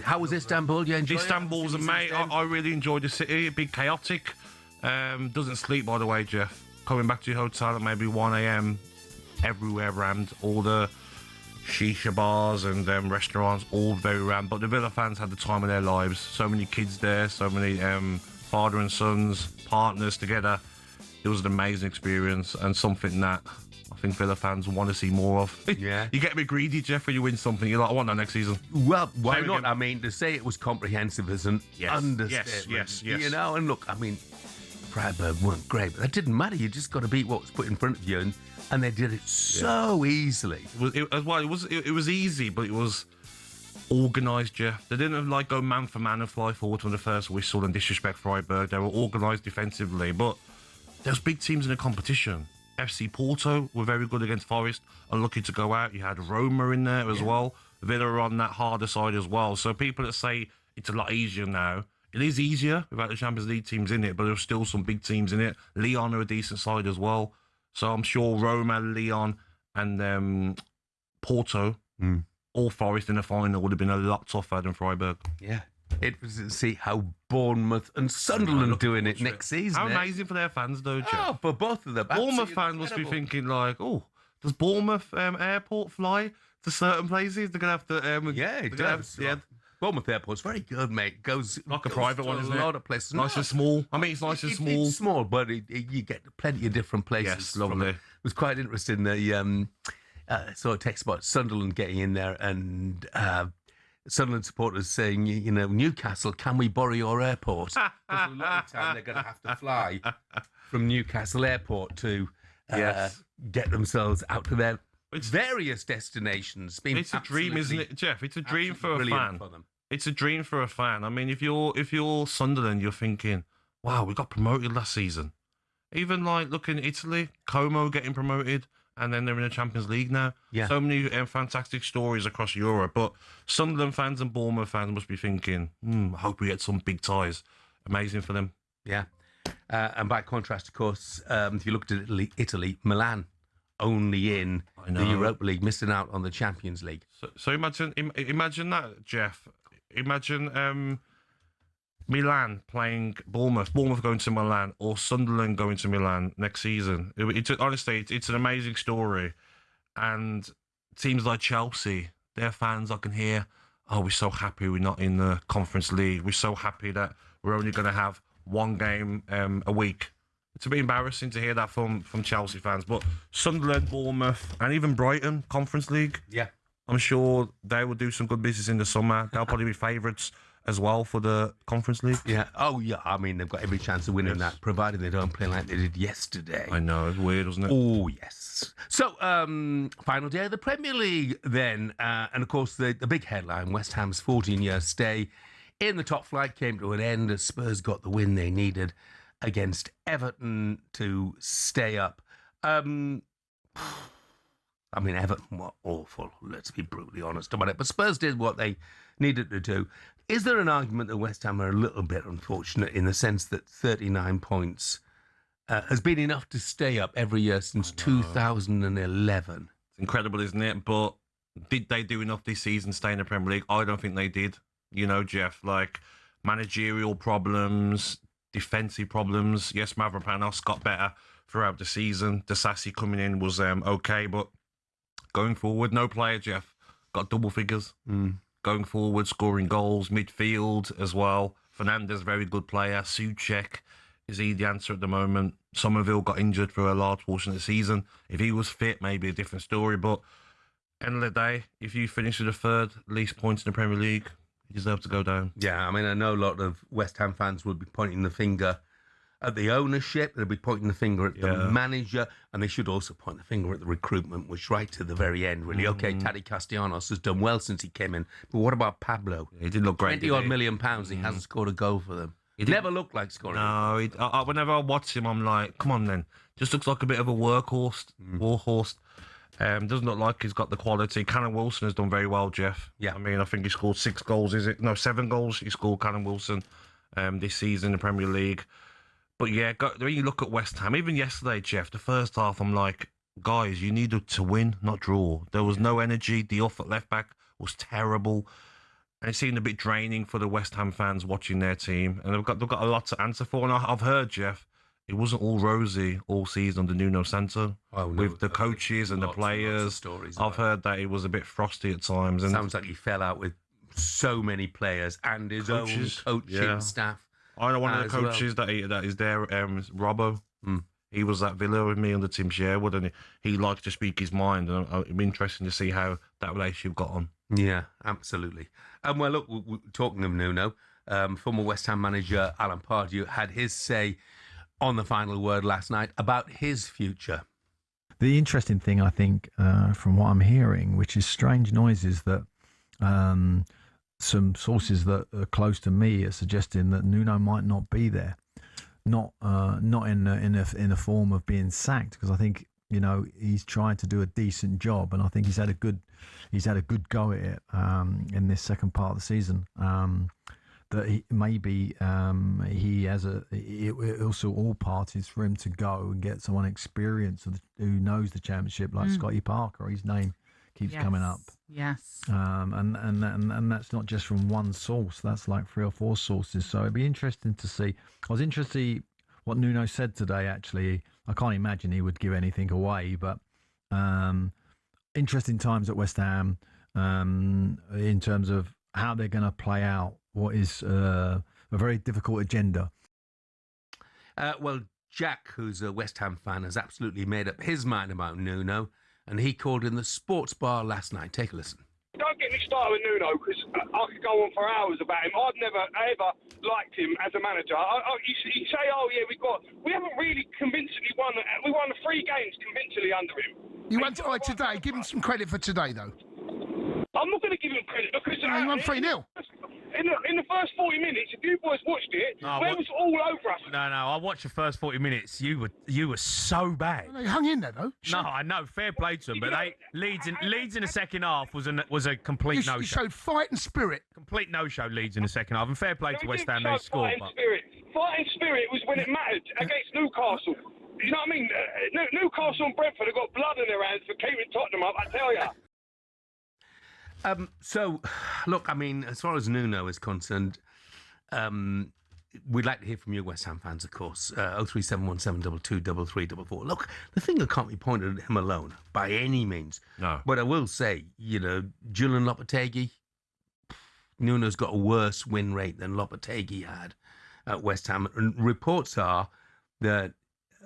How was Istanbul? You enjoyed Istanbul's it? mate. I really enjoyed the city. A bit chaotic. Doesn't sleep, by the way, Jeff. Coming back to your hotel at maybe 1 a.m. Everywhere rammed. All the shisha bars and restaurants, all very rammed. But the Villa fans had the time of their lives. So many kids there. So many father and sons, partners together. It was an amazing experience and something that I think Villa fans want to see more of. Yeah. You get a bit greedy, Jeff, when you win something. You're like, I want that next season. Well, why Same not? again. I mean, to say it was comprehensive is an understatement. Yes. You know, and look, I mean, Freiburg weren't great, but that didn't matter. You just got to beat what was put in front of you, and they did it so easily. It was easy, but it was organised, Jeff. They didn't go man for man and fly forward from the first whistle and disrespect Freiburg. They were organised defensively, but there's big teams in the competition. FC Porto were very good against Forest, unlucky to go out. You had Roma in there as well. Villa are on that harder side as well. So people that say it's a lot easier now, it is easier without the Champions League teams in it, but there's still some big teams in it. Lyon are a decent side as well. So I'm sure Roma, Lyon and Porto, all Forest in the final would have been a lot tougher than Freiburg. Yeah. It was to see how Bournemouth and Sunderland doing it next season. How amazing for their fans, though, Jeff. Oh, for both of them. Bournemouth fans must be thinking does Bournemouth airport fly to certain places? They're going to have to... it does. Bournemouth Airport's very good, mate. Goes like a private one, isn't it? A lot of places. Nice and small. I mean, it's nice and small. It's small, but you get plenty of different places. Yes, lovely. It was quite interesting. Saw a text about Sunderland getting in there and Sunderland supporters saying, Newcastle, can we borrow your airport? Because a lot of the time they're going to have to fly from Newcastle Airport to get themselves out to their various destinations. It's a dream, isn't it, Jeff? It's a dream for a fan. It's a dream for a fan. I mean, if you're Sunderland, you're thinking, wow, we got promoted last season. Even looking at Italy, Como getting promoted, and then they're in the Champions League now. Yeah. So many fantastic stories across Europe. But Sunderland fans and Bournemouth fans must be thinking, I hope we get some big ties. Amazing for them. Yeah. And by contrast, of course, if you looked at Italy, Milan only in the Europa League, missing out on the Champions League. So imagine that, Jeff. Imagine Milan playing Bournemouth going to Milan, or Sunderland going to Milan next season. Honestly, it's an amazing story. And teams like Chelsea, their fans, I can hear, we're so happy we're not in the Conference League. We're so happy that we're only going to have one game a week. It's a bit embarrassing to hear that from Chelsea fans. But Sunderland, Bournemouth, and even Brighton, Conference League. Yeah. I'm sure they will do some good business in the summer. They'll probably be favourites as well for the Conference League. Yeah. Oh, yeah. I mean, they've got every chance of winning that, provided they don't play like they did yesterday. I know. It's weird, wasn't it? Oh, yes. So, final day of the Premier League then. And, of course, the big headline, West Ham's 14-year stay in the top flight came to an end as Spurs got the win they needed against Everton to stay up. I mean, Everton were awful, let's be brutally honest about it. But Spurs did what they needed to do. Is there an argument that West Ham are a little bit unfortunate in the sense that 39 points has been enough to stay up every year since 2011? It's incredible, isn't it? But did they do enough this season to stay in the Premier League? I don't think they did. Jeff, managerial problems, defensive problems. Yes, Mavropanos got better throughout the season. Disasi coming in was okay, but going forward, no player, Jeff, got double figures. Going forward, scoring goals, midfield as well. Fernandes, very good player. Souček, is he the answer at the moment? Somerville got injured for a large portion of the season. If he was fit, maybe a different story. But end of the day, if you finish with the third least points in the Premier League, you deserve to go down. Yeah, I mean, I know a lot of West Ham fans would be pointing the finger at the ownership, they'll be pointing the finger at the manager, and they should also point the finger at the recruitment, which right to the very end, really. Okay, Taddy Castellanos has done well since he came in, but what about Pablo? He did look great. 20-odd million pounds, he hasn't scored a goal for them. He never looked like scoring. No, whenever I watch him, I'm like, come on then. Just looks like a bit of a workhorse. Doesn't look like he's got the quality. Callum Wilson has done very well, Jeff. Yeah. I mean, I think he scored 6 goals, is it? No, 7 goals he scored, Callum Wilson, this season in the Premier League. But yeah, when you look at West Ham, even yesterday, Jeff, the first half, I'm like, guys, you needed to win, not draw. There was no energy. Diouf at left back was terrible. And it seemed a bit draining for the West Ham fans watching their team, and they've got a lot to answer for. And I've heard, Jeff, it wasn't all rosy all season under Nuno Santo with the coaches and the players. I've heard that it was a bit frosty at times. And sounds like he fell out with so many players and his own coaching staff. I know one of the coaches that is there, Robbo. He was at Villa with me under Tim Sherwood, and he liked to speak his mind. And it'd be interesting to see how that relationship got on. Yeah, absolutely. Well, look, talking of Nuno, former West Ham manager Alan Pardew had his say on the final word last night about his future. The interesting thing, I think, from what I'm hearing, which is strange noises that some sources that are close to me are suggesting that Nuno might not be there, not in a form of being sacked, because I think he's trying to do a decent job, and I think he's had a good go at it in this second part of the season. That he has also all parties for him to go and get someone experienced who knows the Championship, like Scotty Parker. His name keeps coming up. Yes. And that's not just from one source. That's like 3 or 4 sources. So it'd be interesting to see. I was interested to see what Nuno said today. Actually, I can't imagine he would give anything away, but interesting times at West Ham in terms of how they're going to play out what is a very difficult agenda. Well, Jack, who's a West Ham fan, has absolutely made up his mind about Nuno, and he called in the sports bar last night. Take a listen. Don't get me started with Nuno, because I could go on for hours about him. I've never, ever liked him as a manager. You say, oh, yeah, we haven't really convincingly won. We won 3 games convincingly under him. You won today. Give him some credit for today, though. I'm not going to give him credit because... No, you won 3-0. In the first 40 minutes, if you boys watched it, it was all over us. No, I watched the first 40 minutes. You were so bad. They hung in there, though. No, I know. Fair play to them, but Leeds in the second half was a complete no-show. You showed fight and spirit. Complete no-show, Leeds in the second half. And fair play to West Ham. They scored. Fighting spirit was when it mattered against Newcastle. You know what I mean? Newcastle and Brentford have got blood in their hands for keeping Tottenham up, I tell you. So, look, I mean, as far as Nuno is concerned, we'd like to hear from you, West Ham fans, of course. 03717223344. Look, the finger can't be pointed at him alone by any means. No. But I will say, Julian Lopetegui, Nuno's got a worse win rate than Lopetegui had at West Ham. And reports are that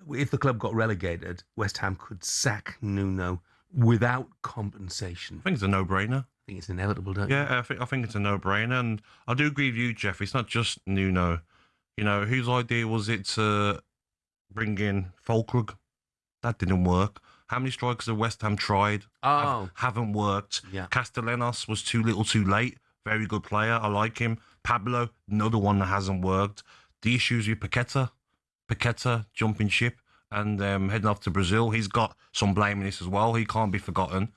if the club got relegated, West Ham could sack Nuno without compensation. I think it's a no-brainer. I think it's inevitable, don't you? Yeah, I think it's a no-brainer, and I do agree with you, Jeff. It's not just Nuno. Whose idea was it to bring in Fulkrug? That didn't work. How many strikers have West Ham tried? Haven't worked. Yeah. Castellanos was too little, too late. Very good player. I like him. Pablo, another one that hasn't worked. The issues with Paqueta jumping ship and heading off to Brazil. He's got some blame in this as well. He can't be forgotten.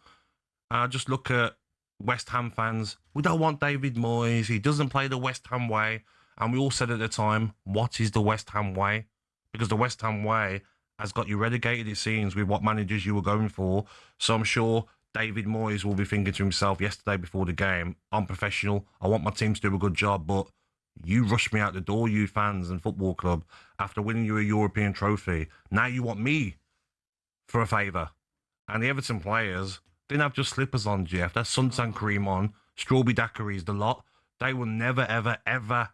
Just look at West Ham fans. We don't want David Moyes. He doesn't play the West Ham way. And we all said at the time, what is the West Ham way? Because the West Ham way has got you relegated, it seems, with what managers you were going for. So I'm sure David Moyes will be thinking to himself yesterday before the game, I'm professional. I want my team to do a good job, but you rushed me out the door, you fans and football club, after winning you a European trophy. Now you want me for a favour. And the Everton players didn't have just slippers on, Jeff. That's suntan cream on, strawberry daiquiris, the lot. They were never, ever, ever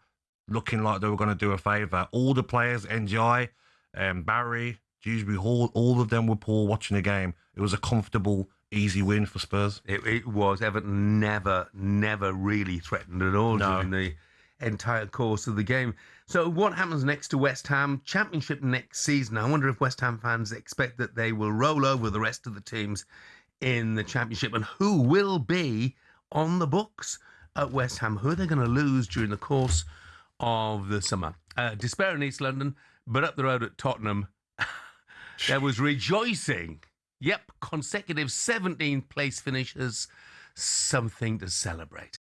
looking like they were going to do a favour. All the players, NGI, Barry, Dewsbury Hall, all of them were poor watching the game. It was a comfortable, easy win for Spurs. It was. Everton never really threatened at all during the entire course of the game. So what happens next to West Ham? Championship next season. I wonder if West Ham fans expect that they will roll over the rest of the teams in the Championship, and who will be on the books at West Ham? Who are they going to lose during the course of the summer? Despair in East London, but up the road at Tottenham, there was rejoicing. Yep, consecutive 17th place finishes. Something to celebrate.